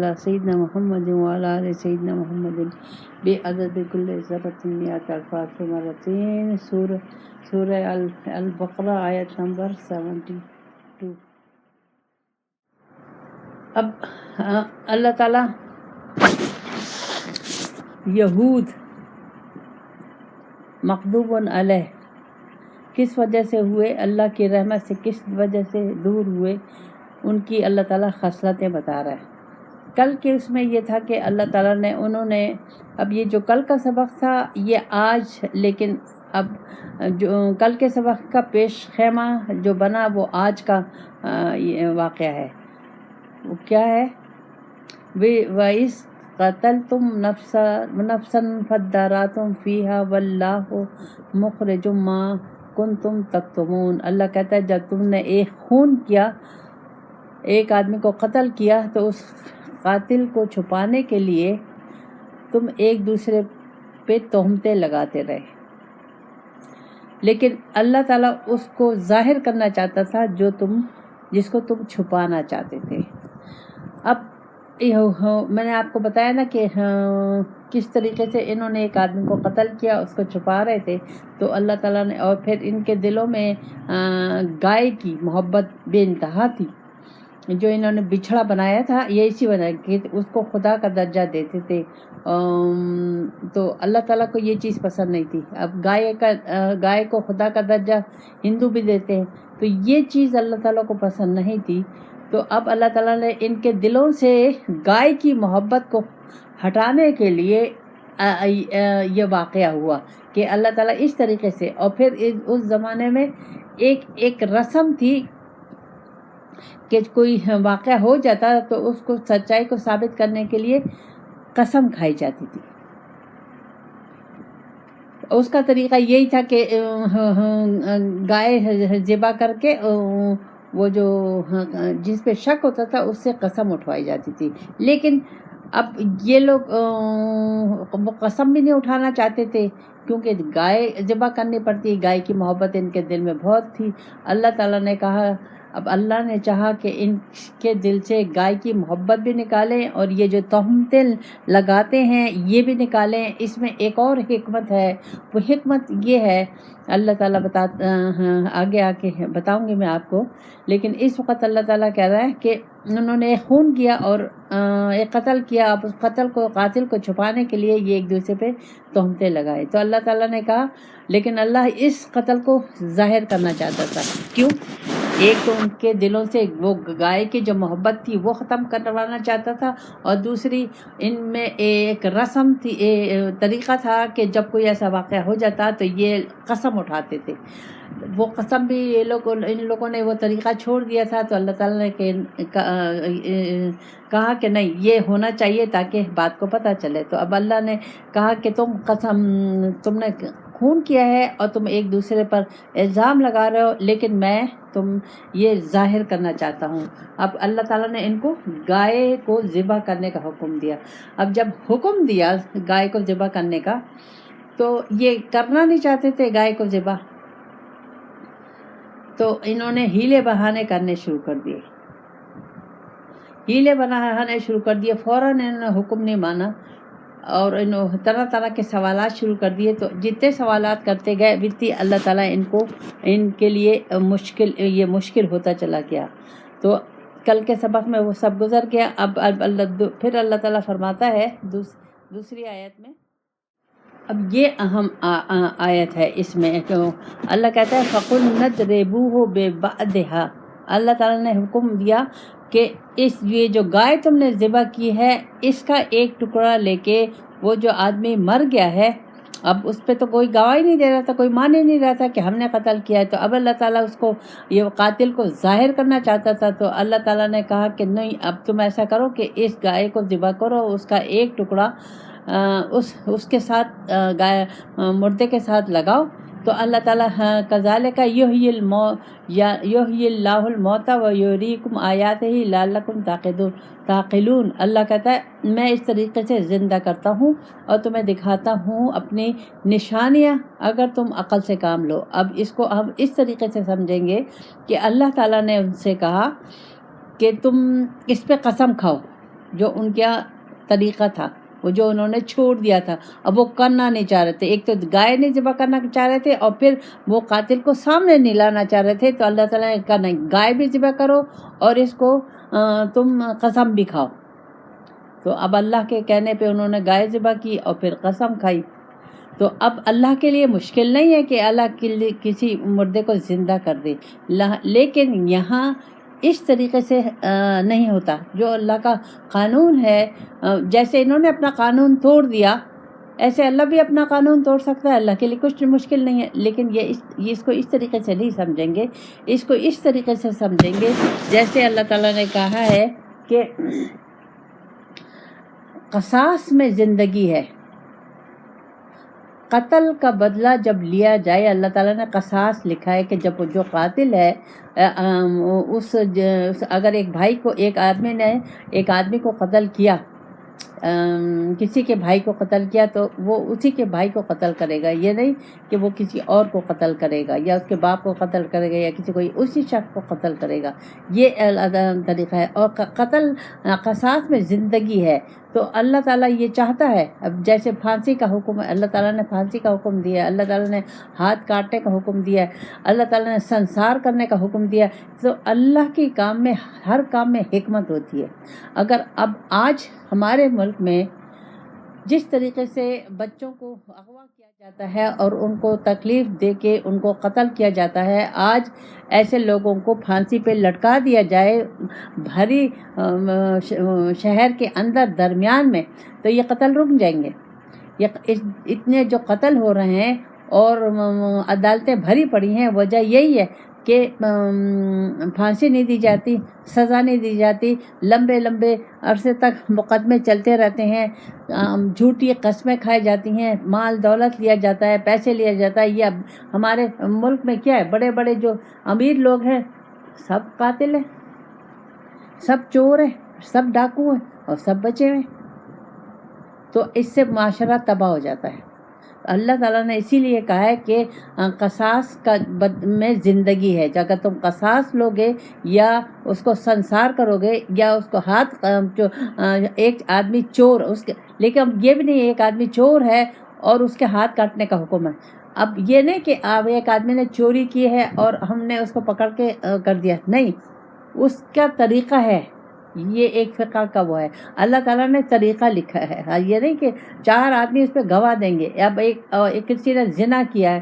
علی سیدنا محمد وعلی آل سیدنا محمد بعدد کل ذرۃ مئات الفاظ مرتين سورہ البقرہ آیت نمبر 72۔ اب اللہ تعالیٰ یہود مغضوب علیہ کس وجہ سے ہوئے، اللہ کی رحمت سے کس وجہ سے دور ہوئے، ان کی اللہ تعالیٰ خصلتیں بتا رہا ہے۔ کل کے اس میں یہ تھا کہ اللہ تعالیٰ نے اب یہ جو کل کا سبق تھا یہ آج، لیکن اب جو کل کے سبق کا پیش خیمہ جو بنا وہ آج کا واقعہ ہے۔ وہ کیا ہے؟ وَإِذْ قَتَلْتُمْ نَفْسًا فَادَّارَأْتُمْ فِيهَا وَاللَّهُ مُخْرِجٌ مَا كُنْتُمْ تَكْتُمُونَ۔ اللہ کہتا ہے جب تم نے ایک خون کیا، ایک آدمی کو قتل کیا، تو اس قاتل کو چھپانے کے لیے تم ایک دوسرے پہ تہمتیں لگاتے رہے، لیکن اللہ تعالیٰ اس کو ظاہر کرنا چاہتا تھا جس کو تم چھپانا چاہتے تھے۔ اب میں نے آپ کو بتایا نا کہ کس طریقے سے انہوں نے ایک آدمی کو قتل کیا، اس کو چھپا رہے تھے، تو اللہ تعالیٰ نے، اور پھر ان کے دلوں میں گائے کی محبت بے انتہا تھی جو انہوں نے بچھڑا بنایا تھا، یہ اسی وجہ کہ اس کو خدا کا درجہ دیتے تھے، تو اللہ تعالیٰ کو یہ چیز پسند نہیں تھی۔ اب گائے کو خدا کا درجہ ہندو بھی دیتے ہیں، تو یہ چیز اللہ تعالیٰ کو پسند نہیں تھی۔ تو اب اللہ تعالیٰ نے ان کے دلوں سے گائے کی محبت کو ہٹانے کے لیے یہ واقعہ ہوا کہ اللہ تعالیٰ اس طریقے سے، اور پھر اس زمانے میں ایک رسم تھی کہ کوئی واقعہ ہو جاتا تو اس کو سچائی کو ثابت کرنے کے لیے قسم کھائی جاتی تھی۔ اس کا طریقہ یہی تھا کہ گائے ذبح کر کے وہ جو جس پہ شک ہوتا تھا اس سے قسم اٹھوائی جاتی تھی، لیکن اب یہ لوگ وہ قسم بھی نہیں اٹھانا چاہتے تھے کیونکہ گائے ذبح کرنی پڑتی، گائے کی محبت ان کے دل میں بہت تھی۔ اللہ تعالیٰ نے کہا، اب اللہ نے چاہا کہ ان کے دل سے گائے کی محبت بھی نکالیں اور یہ جو تہمتیں لگاتے ہیں یہ بھی نکالیں۔ اس میں ایک اور حکمت ہے، وہ حکمت یہ ہے، اللہ تعالیٰ آگے آ کے بتاؤں گی میں آپ کو، لیکن اس وقت اللہ تعالیٰ کہہ رہا ہے کہ انہوں نے ایک خون کیا اور ایک قتل کیا، اب اس قاتل کو چھپانے کے لیے یہ ایک دوسرے پہ تہمتیں لگائے۔ تو اللہ تعالیٰ نے کہا، لیکن اللہ اس قتل کو ظاہر کرنا چاہتا تھا۔ کیوں؟ ایک تو ان کے دلوں سے وہ گائے کی جو محبت تھی وہ ختم کروانا چاہتا تھا، اور دوسری ان میں ایک رسم تھی، طریقہ تھا کہ جب کوئی ایسا واقعہ ہو جاتا تو یہ قسم اٹھاتے تھے۔ وہ قسم بھی ان لوگوں نے وہ طریقہ چھوڑ دیا تھا، تو اللہ تعالیٰ نے کہا کہ نہیں، یہ ہونا چاہیے تاکہ بات کو پتہ چلے۔ تو اب اللہ نے کہا کہ تم نے خون کیا ہے اور تم ایک دوسرے پر الزام لگا رہے ہو، لیکن میں یہ ظاہر کرنا چاہتا ہوں۔ اب اللہ تعالیٰ نے ان کو گائے کو ذبح کرنے کا حکم دیا۔ اب جب حکم دیا گائے کو ذبح کرنے کا، تو یہ کرنا نہیں چاہتے تھے گائے کو ذبح، تو انہوں نے ہیلے بہانے کرنے شروع کر دیے، فوراً انہوں نے حکم نہیں مانا اور انہوں طرح طرح کے سوالات شروع کر دیے۔ تو جتنے سوالات کرتے گئے اتنی اللہ تعالیٰ ان کے لیے مشکل ہوتا چلا گیا۔ تو کل کے سبق میں وہ سب گزر گیا۔ اب پھر اللہ تعالیٰ فرماتا ہے دوسری آیت میں، اب یہ اہم آیت ہے، اس میں اللہ کہتا ہے فَقُلْ نَضْرِبُوهُ بِبَعْضِهَا۔ اللہ تعالیٰ نے حکم دیا کہ یہ جو گائے تم نے ذبح کی ہے اس کا ایک ٹکڑا لے کے، وہ جو آدمی مر گیا ہے، اب اس پہ تو کوئی گواہی نہیں دے رہا تھا، کوئی مان ہی نہیں رہا تھا کہ ہم نے قتل کیا ہے، تو اب اللہ تعالیٰ اس کو، یہ قاتل کو ظاہر کرنا چاہتا تھا، تو اللہ تعالیٰ نے کہا کہ نہیں، اب تم ایسا کرو کہ اس گائے کو ذبح کرو، اس کا ایک ٹکڑا اس کے ساتھ مردے کے ساتھ لگاؤ۔ تو اللہ تعالیٰ کذالک یحیی اللہ الموتى ویریکم آیاتہ لعلکم تعقلون۔ اللہ کہتا ہے میں اس طریقے سے زندہ کرتا ہوں اور تمہیں دکھاتا ہوں اپنی نشانیاں، اگر تم عقل سے کام لو۔ اب اس کو ہم اس طریقے سے سمجھیں گے کہ اللہ تعالیٰ نے ان سے کہا کہ تم اس پہ قسم کھاؤ، جو ان کا طریقہ تھا، وہ جو انہوں نے چھوڑ دیا تھا، اب وہ کرنا نہیں چاہ رہے تھے. ایک تو گائے نہیں ذبح کرنا چاہ رہے تھے، اور پھر وہ قاتل کو سامنے نہیں لانا چاہ رہے تھے. تو اللہ تعالیٰ نے کہا نہیں، گائے بھی ذبح کرو اور اس کو تم قسم بھی کھاؤ. تو اب اللہ کے کہنے پہ انہوں نے گائے ذبح کی اور پھر قسم کھائی. تو اب اللہ کے لیے مشکل نہیں ہے کہ اللہ کسی مردے کو زندہ کر دے، لیکن یہاں اس طریقے سے نہیں ہوتا. جو اللہ کا قانون ہے، جیسے انہوں نے اپنا قانون توڑ دیا، ایسے اللہ بھی اپنا قانون توڑ سکتا ہے. اللہ کے لیے کچھ مشکل نہیں ہے. لیکن یہ اس کو اس طریقے سے نہیں سمجھیں گے، اس کو اس طریقے سے سمجھیں گے جیسے اللہ تعالیٰ نے کہا ہے کہ قصاص میں زندگی ہے. قتل کا بدلہ جب لیا جائے، اللہ تعالیٰ نے قصاص لکھا ہے کہ جب جو قاتل ہے، اگر ایک آدمی نے ایک آدمی کو قتل کیا، کسی کے بھائی کو قتل کیا، تو وہ اسی کے بھائی کو قتل کرے گا. یہ نہیں کہ وہ کسی اور کو قتل کرے گا یا اس کے باپ کو قتل کرے گا یا کسی کوئی اسی شخص کو قتل کرے گا. یہ طریقہ ہے. اور قصاص میں زندگی ہے. تو اللہ تعالیٰ یہ چاہتا ہے، اب جیسے پھانسی کا حکم ہے، اللہ تعالیٰ نے پھانسی کا حکم دیا ہے، اللہ تعالیٰ نے ہاتھ کاٹنے کا حکم دیا ہے، اللہ تعالیٰ نے سنسار کرنے کا حکم دیا ہے. تو اللہ کے کام میں، ہر کام میں حکمت ہوتی ہے. اگر اب آج ہمارے ملک میں جس طریقے سے بچوں کو اغوا کیا جاتا ہے اور ان کو تکلیف دے کے ان کو قتل کیا جاتا ہے، آج ایسے لوگوں کو پھانسی پہ لٹکا دیا جائے بھری شہر کے اندر درمیان میں، تو یہ قتل رک جائیں گے. اتنے جو قتل ہو رہے ہیں اور عدالتیں بھری پڑی ہیں، وجہ یہی ہے کہ پھانسی نہیں دی جاتی، سزا نہیں دی جاتی، لمبے لمبے عرصے تک مقدمے چلتے رہتے ہیں، جھوٹی قسمیں کھائی جاتی ہیں، مال دولت لیا جاتا ہے، پیسے لیا جاتا ہے. یہ ہمارے ملک میں کیا ہے، بڑے بڑے جو امیر لوگ ہیں سب قاتل ہیں، سب چور ہیں، سب ڈاکو ہیں اور سب بچے ہوئے. تو اس سے معاشرہ تباہ ہو جاتا ہے. اللہ تعالیٰ نے اسی لیے کہا ہے کہ قصاص میں زندگی ہے. اگر تم قصاص لوگے یا اس کو سنسار کرو گے یا اس کو ہاتھ، ایک آدمی چور، لیکن یہ بھی نہیں ایک آدمی چور ہے اور اس کے ہاتھ کاٹنے کا حکم ہے. اب یہ نہیں کہ ایک آدمی نے چوری کی ہے اور ہم نے اس کو پکڑ کے کر دیا، نہیں، اس کا طریقہ ہے. یہ ایک فقہ کا وہ ہے. اللہ تعالیٰ نے طریقہ لکھا ہے. یہ نہیں کہ 4 آدمی اس پہ گواہ دیں گے. اب ایک کسی نے زنا کیا ہے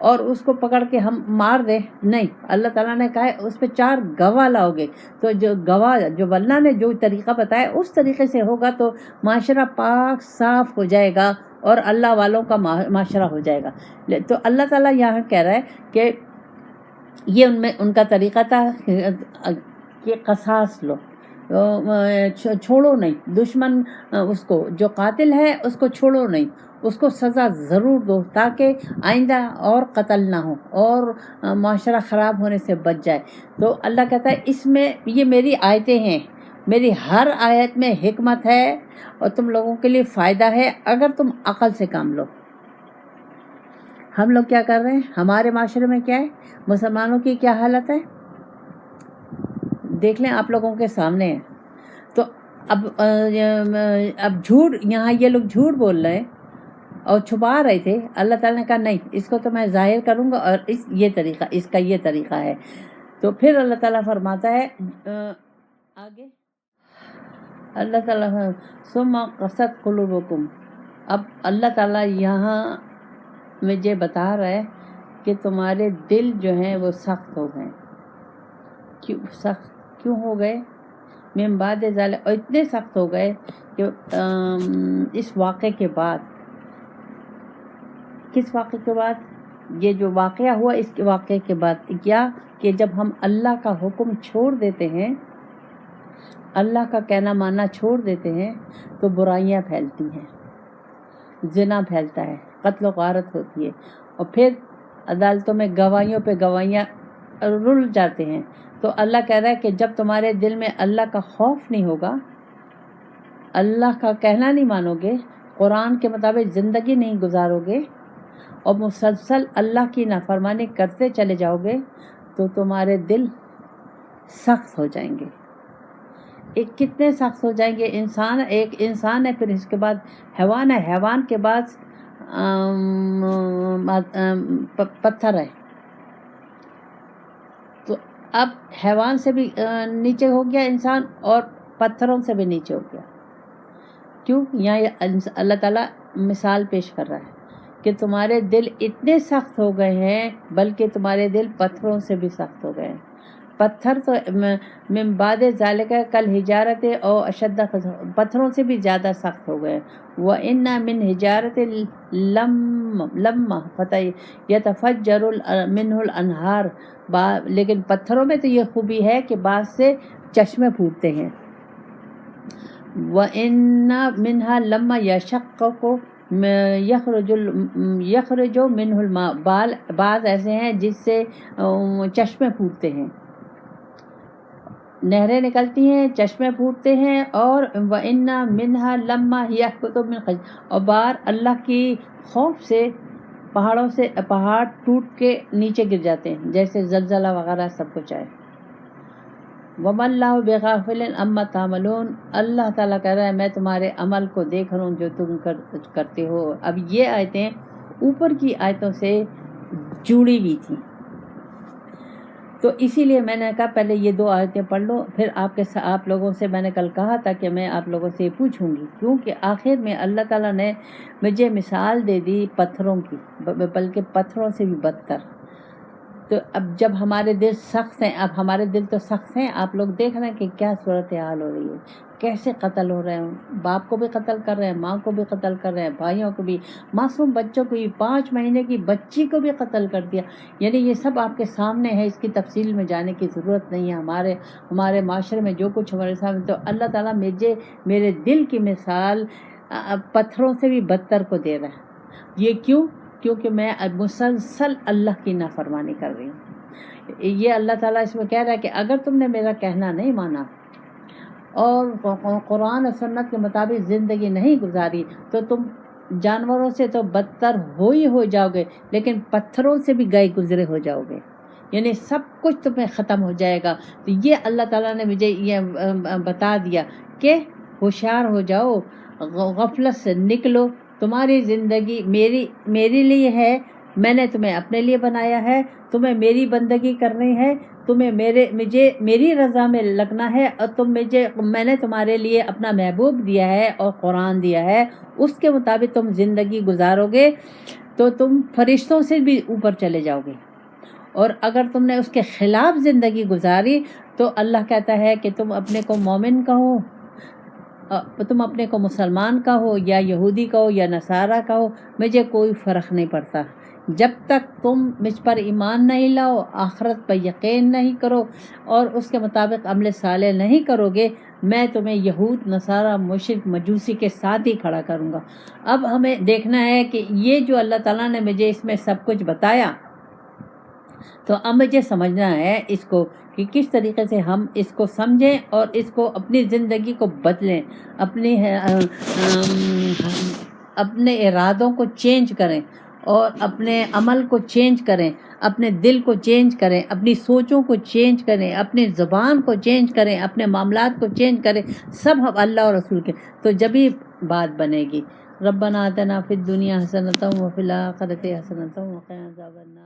اور اس کو پکڑ کے ہم مار دیں، نہیں. اللہ تعالیٰ نے کہا ہے اس پہ 4 گواہ لاؤ گے. تو جو گواہ، جو اللہ نے جو طریقہ بتایا اس طریقے سے ہوگا تو معاشرہ پاک صاف ہو جائے گا اور اللہ والوں کا معاشرہ ہو جائے گا. تو اللہ تعالیٰ یہاں کہہ رہا ہے کہ یہ ان کا طریقہ تھا کہ قصاص لو، چھوڑو نہیں دشمن، اس کو جو قاتل ہے اس کو چھوڑو نہیں، اس کو سزا ضرور دو تاکہ آئندہ اور قتل نہ ہو اور معاشرہ خراب ہونے سے بچ جائے. تو اللہ کہتا ہے اس میں یہ میری آیتیں ہیں، میری ہر آیت میں حکمت ہے اور تم لوگوں کے لیے فائدہ ہے اگر تم عقل سے کام لو. ہم لوگ کیا کر رہے ہیں، ہمارے معاشرے میں کیا ہے، مسلمانوں کی کیا حالت ہے دیکھ لیں، آپ لوگوں کے سامنے ہے. تو اب جھوٹ، یہاں یہ لوگ جھوٹ بول رہے ہیں اور چھپا رہے تھے. اللہ تعالیٰ نے کہا نہیں، اس کو تو میں ظاہر کروں گا اور اس کا یہ طریقہ ہے. تو پھر اللہ تعالیٰ فرماتا ہے آگے، اللہ تعالیٰ ثم قست قلوبکم. اب اللہ تعالیٰ یہاں مجھے بتا رہا ہے کہ تمہارے دل جو ہیں وہ سخت ہو گئے. کیوں ہو گئے؟ من بعد ذلک، اور اتنے سخت ہو گئے کہ اس واقعے کے بعد. کس واقعے کے بعد؟ یہ جو واقعہ ہوا اس کے واقعے کے بعد کیا کہ جب ہم اللہ کا حکم چھوڑ دیتے ہیں، اللہ کا کہنا ماننا چھوڑ دیتے ہیں، تو برائیاں پھیلتی ہیں، زنا پھیلتا ہے، قتل و غارت ہوتی ہے، اور پھر عدالتوں میں گواہیوں پہ گواہیاں رل جاتے ہیں. تو اللہ کہہ رہا ہے کہ جب تمہارے دل میں اللہ کا خوف نہیں ہوگا، اللہ کا کہنا نہیں مانو گے، قرآن کے مطابق زندگی نہیں گزارو گے اور مسلسل اللہ کی نافرمانی کرتے چلے جاؤ گے، تو تمہارے دل سخت ہو جائیں گے. ایک کتنے سخت ہو جائیں گے. ایک انسان ہے، پھر اس کے بعد حیوان ہے، حیوان کے بعد پتھر ہے. تو اب حیوان سے بھی نیچے ہو گیا انسان، اور پتھروں سے بھی نیچے ہو گیا. کیوں؟ یہاں اللہ تعالیٰ مثال پیش کر رہا ہے کہ تمہارے دل اتنے سخت ہو گئے ہیں، بلکہ تمہارے دل پتھروں سے بھی سخت ہو گئے ہیں. پتھر تو من بعد ذالک کل حجارت او اشد، پتھروں سے بھی زیادہ سخت ہو گئے. وَإِنَّ مِنْ حِجَارَةٍ لَمَّا يَتَفَجَّرُ مِنْهُ الْأَنْهَارُ، لیکن پتھروں میں تو یہ خوبی ہے کہ بعض سے چشمے پھوٹتے ہیں. وَإِنَّ مِنْهَا لَمَّا يَخْرُجُ مِنْهُ الْمَاءُ، بعض ایسے ہیں جس سے چشمے پھوٹتے ہیں، نہریں نکلتی ہیں، چشمے پھوٹتے ہیں. اور وَإِنَّ مِنْهَا لَمَّا يَهْبِطُ مِنْ خَشْيَتِهِ، اور بار اللہ کی خوف سے پہاڑ ٹوٹ کے نیچے گر جاتے ہیں، جیسے زلزلہ وغیرہ سب کچھ آئے. وَمَا اللَّهُ بِغَافِلٍ عَمَّا تَعْمَلُونَ، اللہ تعالیٰ کہہ رہا ہے میں تمہارے عمل کو دیکھ رہا ہوں جو تم کرتے ہو. اب یہ آیتیں اوپر کی آیتوں سے جڑی ہوئی تھیں، تو اسی لیے میں نے کہا پہلے یہ 2 آیتیں پڑھ لو، پھر آپ لوگوں سے میں نے کل کہا تھا کہ میں آپ لوگوں سے پوچھوں گی، کیونکہ آخر میں اللہ تعالیٰ نے مجھے مثال دے دی پتھروں کی، بلکہ پتھروں سے بھی بدتر. تو اب جب ہمارے دل سخت ہیں، اب ہمارے دل تو سخت ہیں، آپ لوگ دیکھ رہے ہیں کہ کیا صورتحال ہو رہی ہے، کیسے قتل ہو رہے ہیں. باپ کو بھی قتل کر رہے ہیں، ماں کو بھی قتل کر رہے ہیں، بھائیوں کو بھی، معصوم بچوں کو بھی، 5 مہینے کی بچی کو بھی قتل کر دیا. یعنی یہ سب آپ کے سامنے ہے، اس کی تفصیل میں جانے کی ضرورت نہیں ہے. ہمارے معاشرے میں جو کچھ ہمارے سامنے، تو اللہ تعالیٰ میرے دل کی مثال پتھروں سے بھی بدتر کو دے رہا ہے. یہ کیوں؟ کیونکہ میں مسلسل اللہ کی نافرمانی کر رہی ہوں. یہ اللہ تعالیٰ اس میں کہہ رہا ہے کہ اگر تم نے میرا کہنا نہیں مانا اور قرآن و سنت کے مطابق زندگی نہیں گزاری، تو تم جانوروں سے تو بدتر ہو جاؤ گے، لیکن پتھروں سے بھی گئے گزرے ہو جاؤ گے. یعنی سب کچھ تمہیں ختم ہو جائے گا. تو یہ اللہ تعالیٰ نے مجھے یہ بتا دیا کہ ہوشیار ہو جاؤ، غفلت سے نکلو. تمہاری زندگی میری لیے ہے، میں نے تمہیں اپنے لیے بنایا ہے، تمہیں میری بندگی کرنی ہے، تمہیں میری رضا میں لگنا ہے، اور میں نے تمہارے لیے اپنا محبوب دیا ہے اور قرآن دیا ہے، اس کے مطابق تم زندگی گزارو گے تو تم فرشتوں سے بھی اوپر چلے جاؤ گے. اور اگر تم نے اس کے خلاف زندگی گزاری تو اللہ کہتا ہے کہ تم اپنے کو مومن کہو، تم اپنے کو مسلمان کہو یا یہودی کہو یا نصارہ کہو، مجھے کوئی فرق نہیں پڑتا. جب تک تم مجھ پر ایمان نہیں لاؤ، آخرت پر یقین نہیں کرو اور اس کے مطابق عمل صالح نہیں کرو گے، میں تمہیں یہود، نصارہ، مشرک، مجوسی کے ساتھ ہی کھڑا کروں گا. اب ہمیں دیکھنا ہے کہ یہ جو اللہ تعالیٰ نے مجھے اس میں سب کچھ بتایا، تو اب مجھے سمجھنا ہے اس کو کہ کس طریقے سے ہم اس کو سمجھیں اور اس کو اپنی زندگی کو بدلیں، اپنے ارادوں کو چینج کریں اور اپنے عمل کو چینج کریں، اپنے دل کو چینج کریں، اپنی سوچوں کو چینج کریں، اپنی زبان کو چینج کریں، اپنے معاملات کو چینج کریں، سب اللہ اور رسول کے، تو جبھی بات بنے گی. ربنا آتنا فی الدنیا حسنۃ وفی الآخرۃ حسنۃ وقنا عذاب النار.